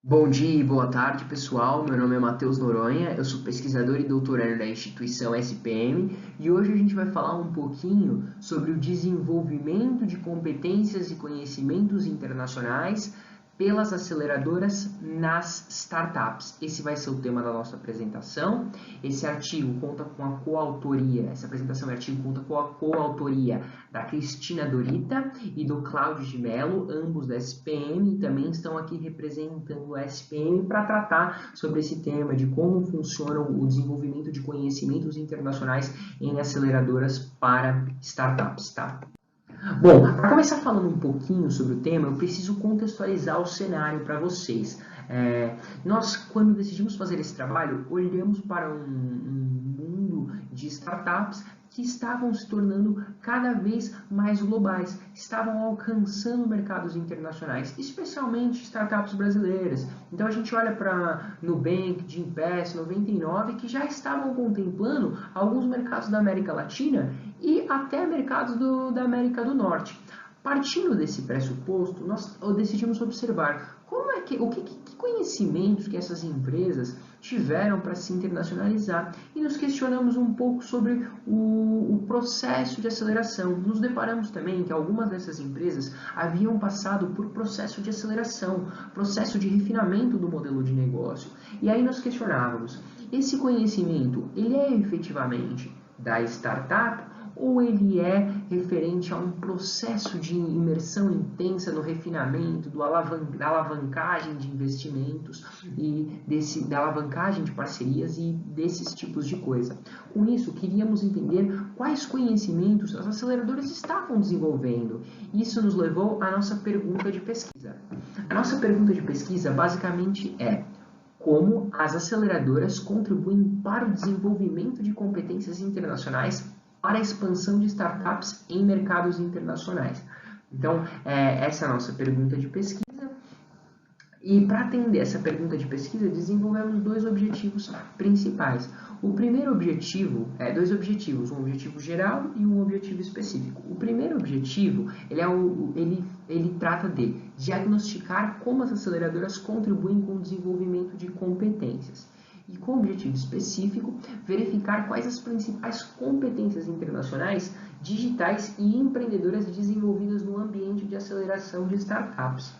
Bom dia e boa tarde, pessoal. Meu nome é Matheus Noronha, eu sou pesquisador e doutorando da instituição SPM e hoje a gente vai falar um pouquinho sobre o desenvolvimento de competências e conhecimentos internacionais pelas aceleradoras nas startups. Esse vai ser o tema da nossa apresentação. Esse artigo conta com a coautoria, essa apresentação e artigo conta com a coautoria da Cristina Dorita e do Cláudio de Mello, ambos da SPM, e também estão aqui representando a SPM para tratar sobre esse tema de como funciona o desenvolvimento de conhecimentos internacionais em aceleradoras para startups, tá? Bom, para começar falando um pouquinho sobre o tema, eu preciso contextualizar o cenário para vocês. Nós, quando decidimos fazer esse trabalho, olhamos para um mundo de startups que estavam se tornando cada vez mais globais, estavam alcançando mercados internacionais, especialmente startups brasileiras. Então a gente olha para Nubank, Gympass, 99, que já estavam contemplando alguns mercados da América Latina e até mercados da América do Norte. Partindo desse pressuposto, nós decidimos observar que conhecimentos que essas empresas tiveram para se internacionalizar e nos questionamos um pouco sobre o processo de aceleração. Nos deparamos também que algumas dessas empresas haviam passado por processo de aceleração, processo de refinamento do modelo de negócio. E aí nós questionávamos, esse conhecimento, ele é efetivamente da startup ou ele é referente a um processo de imersão intensa no refinamento, da alavancagem de investimentos e da alavancagem de parcerias e desses tipos de coisa. Com isso, queríamos entender quais conhecimentos as aceleradoras estavam desenvolvendo. Isso nos levou à nossa pergunta de pesquisa. A nossa pergunta de pesquisa basicamente é: como as aceleradoras contribuem para o desenvolvimento de competências internacionais para a expansão de startups em mercados internacionais? Então, essa é a nossa pergunta de pesquisa. E para atender essa pergunta de pesquisa, desenvolvemos dois objetivos principais. O primeiro objetivo, dois objetivos, um objetivo geral e um objetivo específico. O primeiro objetivo, ele trata de diagnosticar como as aceleradoras contribuem com o desenvolvimento de competências. E com o objetivo específico, verificar quais as principais competências internacionais, digitais e empreendedoras desenvolvidas no ambiente de aceleração de startups.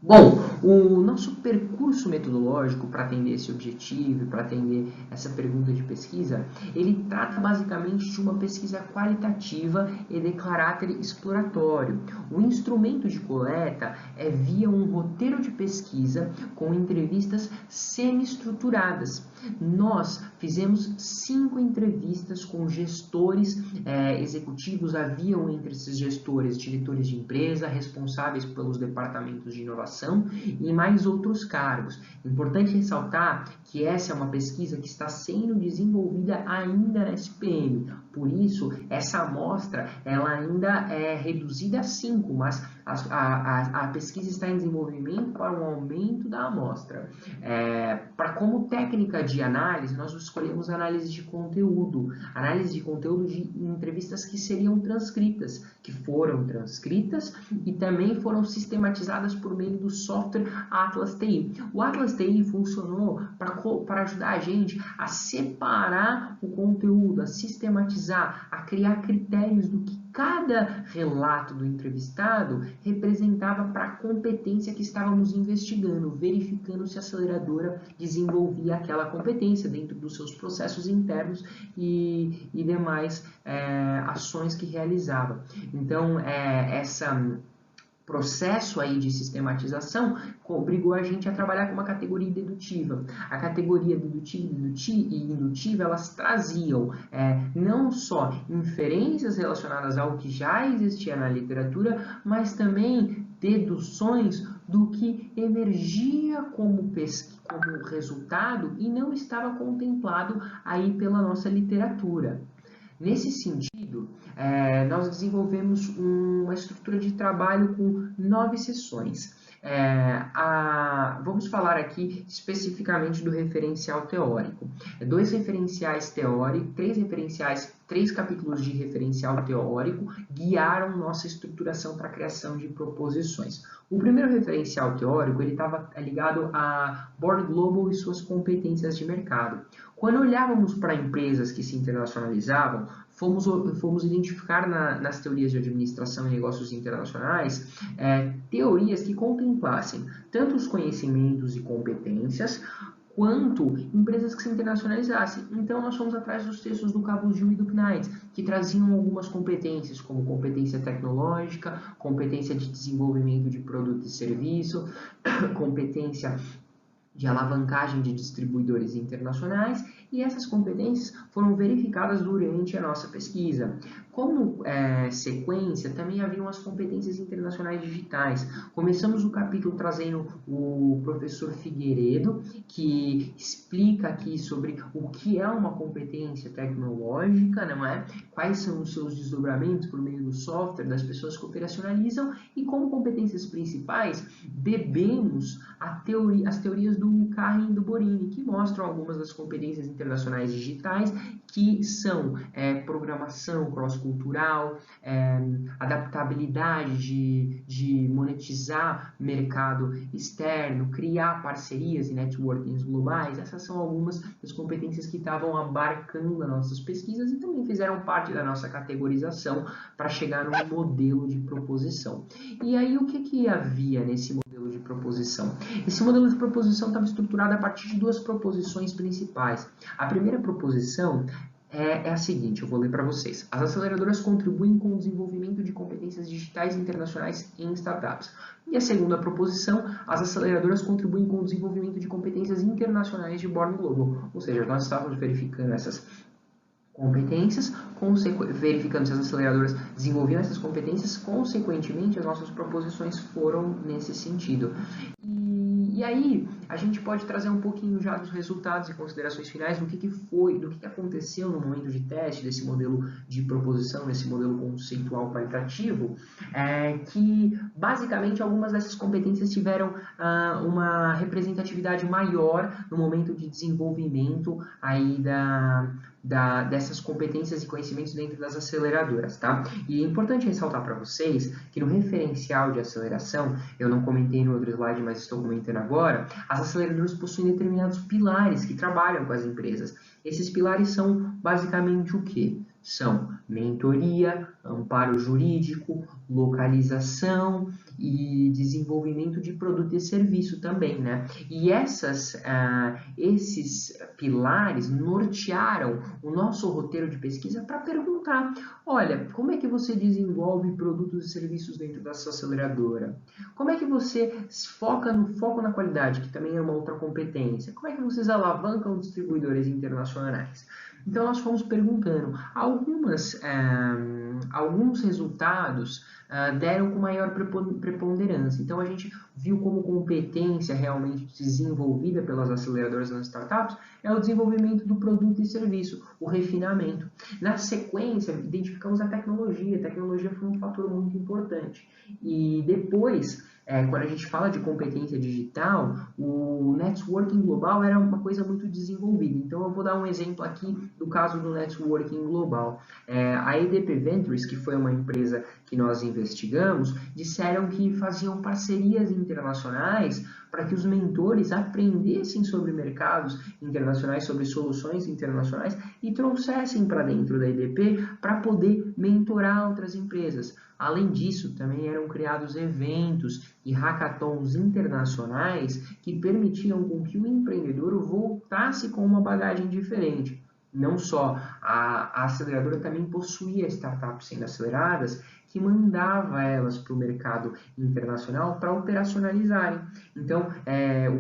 Bom, o nosso percurso metodológico para atender esse objetivo, para atender essa pergunta de pesquisa, ele trata basicamente de uma pesquisa qualitativa e de caráter exploratório. O instrumento de coleta é via um roteiro de pesquisa com entrevistas semi-estruturadas. Nós fizemos 5 entrevistas com gestores executivos, haviam entre esses gestores diretores de empresa, responsáveis pelos departamentos de inovação e mais outros cargos. Importante ressaltar que essa é uma pesquisa que está sendo desenvolvida ainda na SPM, por isso essa amostra ela ainda é reduzida a 5, mas a pesquisa está em desenvolvimento para um aumento da amostra. Como técnica de análise, nós escolhemos análise de conteúdo de entrevistas que seriam transcritas, que foram transcritas e também foram sistematizadas por meio do software Atlas TI. O Atlas TI funcionou para ajudar a gente a separar o conteúdo, a sistematizar, a criar critérios do que cada relato do entrevistado representava para a competência que estávamos investigando, verificando se a aceleradora desenvolvia aquela competência dentro dos seus processos internos e demais ações que realizava. Então, essa processo aí de sistematização obrigou a gente a trabalhar com uma categoria dedutiva. A categoria dedutiva e indutiva, elas traziam não só inferências relacionadas ao que já existia na literatura, mas também deduções do que emergia como resultado e não estava contemplado aí pela nossa literatura. Nesse sentido, nós desenvolvemos uma estrutura de trabalho com 9 sessões. vamos falar aqui especificamente do referencial teórico. Dois referenciais teóricos, três capítulos de referencial teórico guiaram nossa estruturação para a criação de proposições. O primeiro referencial teórico ele estava ligado a Born Global e suas competências de mercado. Quando olhávamos para empresas que se internacionalizavam, fomos identificar nas teorias de administração e negócios internacionais teorias que contemplassem tanto os conhecimentos e competências, quanto empresas que se internacionalizassem. Então, nós fomos atrás dos textos do Cabo Gil e do Knight, que traziam algumas competências, como competência tecnológica, competência de desenvolvimento de produto e serviço, competência de alavancagem de distribuidores internacionais, e essas competências foram verificadas durante a nossa pesquisa. Como sequência, também haviam as competências internacionais digitais. Começamos o capítulo trazendo o professor Figueiredo, que explica aqui sobre o que é uma competência tecnológica, não é? Quais são os seus desdobramentos por meio do software, das pessoas que operacionalizam, e como competências principais, bebemos as teorias do Carrin e do Borini, que mostram algumas das competências internacionais digitais, que são programação cross-cultural, adaptabilidade de monetizar mercado externo, criar parcerias e networkings globais. Essas são algumas das competências que estavam abarcando as nossas pesquisas e também fizeram parte da nossa categorização para chegar num modelo de proposição. E aí, o que havia nesse modelo de proposição? Esse modelo de proposição estava estruturado a partir de duas proposições principais. A primeira proposição é a seguinte, eu vou ler para vocês. As aceleradoras contribuem com o desenvolvimento de competências digitais internacionais em startups. E a segunda proposição, as aceleradoras contribuem com o desenvolvimento de competências internacionais de Born Global. Ou seja, nós estávamos verificando essas competências, verificando se as aceleradoras desenvolviam essas competências, consequentemente as nossas proposições foram nesse sentido. E aí, a gente pode trazer um pouquinho já dos resultados e considerações finais do que aconteceu no momento de teste desse modelo de proposição, desse modelo conceitual qualitativo, que basicamente algumas dessas competências tiveram uma representatividade maior no momento de desenvolvimento aí dessas competências e conhecimentos dentro das aceleradoras, tá? E é importante ressaltar para vocês que no referencial de aceleração, eu não comentei no outro slide, mas estou comentando agora, as aceleradoras possuem determinados pilares que trabalham com as empresas. Esses pilares são basicamente o quê? São mentoria, amparo jurídico, localização e desenvolvimento de produto e serviço também, né? E esses pilares nortearam o nosso roteiro de pesquisa para perguntar, olha, como é que você desenvolve produtos e serviços dentro da sua aceleradora? Como é que você foca na qualidade, que também é uma outra competência? Como é que vocês alavancam distribuidores internacionais? Então, nós fomos perguntando. Alguns resultados deram com maior preponderância. Então, a gente viu como competência realmente desenvolvida pelas aceleradoras nas startups é o desenvolvimento do produto e serviço, o refinamento. Na sequência, identificamos a tecnologia. A tecnologia foi um fator muito importante. E depois, quando a gente fala de competência digital, o networking global era uma coisa muito desenvolvida. Então, eu vou dar um exemplo aqui do caso do networking global. A EDP Ventures, que foi uma empresa que nós investigamos, disseram que faziam parcerias internacionais para que os mentores aprendessem sobre mercados internacionais, sobre soluções internacionais e trouxessem para dentro da EDP para poder mentorar outras empresas. Além disso, também eram criados eventos e hackathons internacionais que permitiam com que o empreendedor voltasse com uma bagagem diferente. Não só, a aceleradora também possuía startups sendo aceleradas que mandava elas para o mercado internacional para operacionalizarem. Então,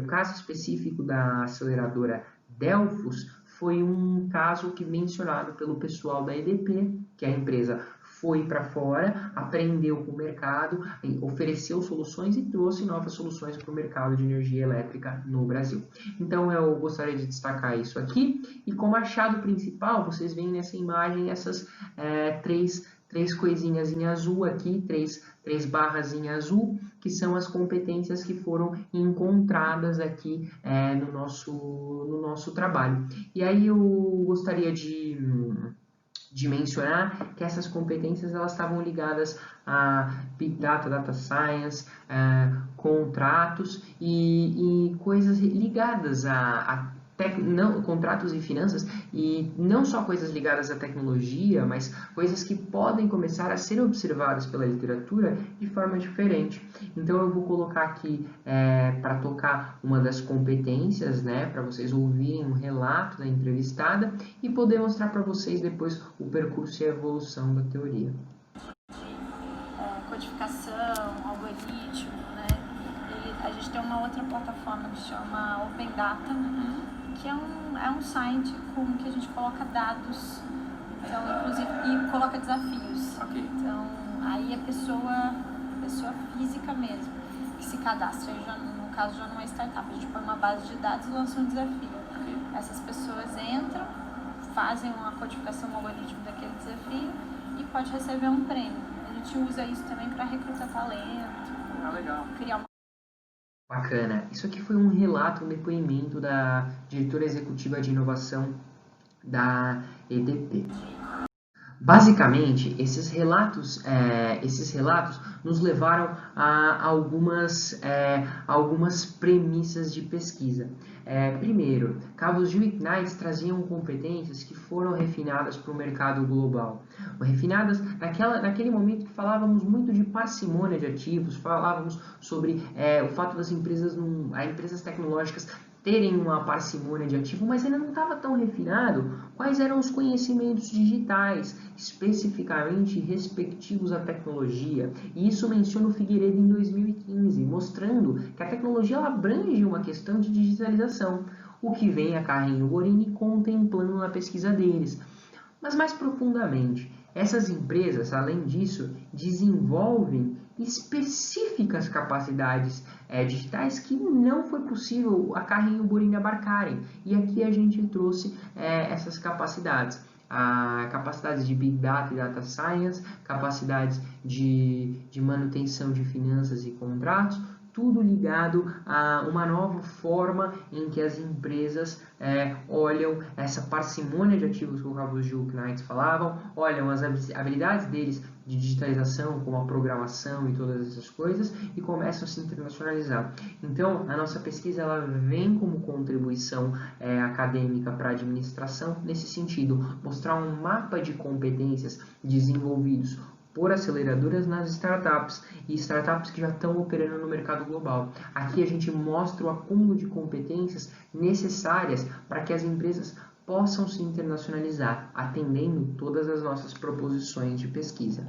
o caso específico da aceleradora Delphos foi um caso que mencionado pelo pessoal da EDP, que a empresa foi para fora, aprendeu com o mercado, ofereceu soluções e trouxe novas soluções para o mercado de energia elétrica no Brasil. Então, eu gostaria de destacar isso aqui. E como achado principal, vocês veem nessa imagem essas três coisinhas em azul aqui, três barras em azul, que são as competências que foram encontradas aqui no nosso trabalho. E aí eu gostaria de mencionar que essas competências elas estavam ligadas a Big Data, Data Science, contratos e coisas ligadas não, contratos e finanças, e não só coisas ligadas à tecnologia, mas coisas que podem começar a ser observadas pela literatura de forma diferente. Então eu vou colocar aqui para tocar uma das competências, né, para vocês ouvirem um relato da entrevistada e poder mostrar para vocês depois o percurso e a evolução da teoria. Codificação, algoritmo, né? A gente tem uma outra plataforma que chama Open Data, que é um site que a gente coloca dados, então, inclusive, e coloca desafios. Okay. Então, aí a pessoa física mesmo, que se cadastra, no caso já não é startup, a gente põe uma base de dados e lança um desafio. Okay. Essas pessoas entram, fazem uma codificação, um algoritmo daquele desafio e pode receber um prêmio. A gente usa isso também para recrutar talento, legal. Criar uma... Bacana. Isso aqui foi um relato, um depoimento da diretora executiva de inovação da EDP. Basicamente, esses relatos nos levaram a algumas premissas de pesquisa. Primeiro, Cabo Gil e Knights traziam competências que foram refinadas para o mercado global. Refinadas naquele momento que falávamos muito de parcimônia de ativos, falávamos sobre o fato das empresas tecnológicas terem uma parcimônia de ativo, mas ainda não estava tão refinado quais eram os conhecimentos digitais, especificamente respectivos à tecnologia. E isso menciona o Figueiredo em 2015, mostrando que a tecnologia ela abrange uma questão de digitalização, o que vem a Carrinho Borini contemplando na pesquisa deles. Mas mais profundamente, essas empresas, além disso, desenvolvem específicas capacidades digitais que não foi possível a Carrinho Borini abarcarem. E aqui a gente trouxe essas capacidades. Capacidades de Big Data e Data Science, capacidades de manutenção de finanças e contratos, tudo ligado a uma nova forma em que as empresas olham essa parcimônia de ativos que o Cabo Gil e Knights falavam, olham as habilidades deles de digitalização, como a programação e todas essas coisas, e começam a se internacionalizar. Então, a nossa pesquisa ela vem como contribuição acadêmica para a administração, nesse sentido, mostrar um mapa de competências desenvolvidos por aceleradoras nas startups e startups que já estão operando no mercado global. Aqui a gente mostra o acúmulo de competências necessárias para que as empresas possam se internacionalizar, atendendo todas as nossas proposições de pesquisa.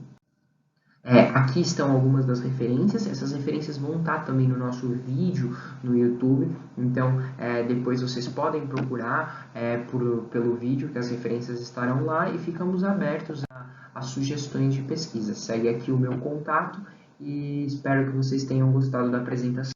Aqui estão algumas das referências, essas referências vão estar também no nosso vídeo no YouTube, então depois vocês podem procurar pelo vídeo, que as referências estarão lá, e ficamos abertos a sugestões de pesquisa. Segue aqui o meu contato e espero que vocês tenham gostado da apresentação.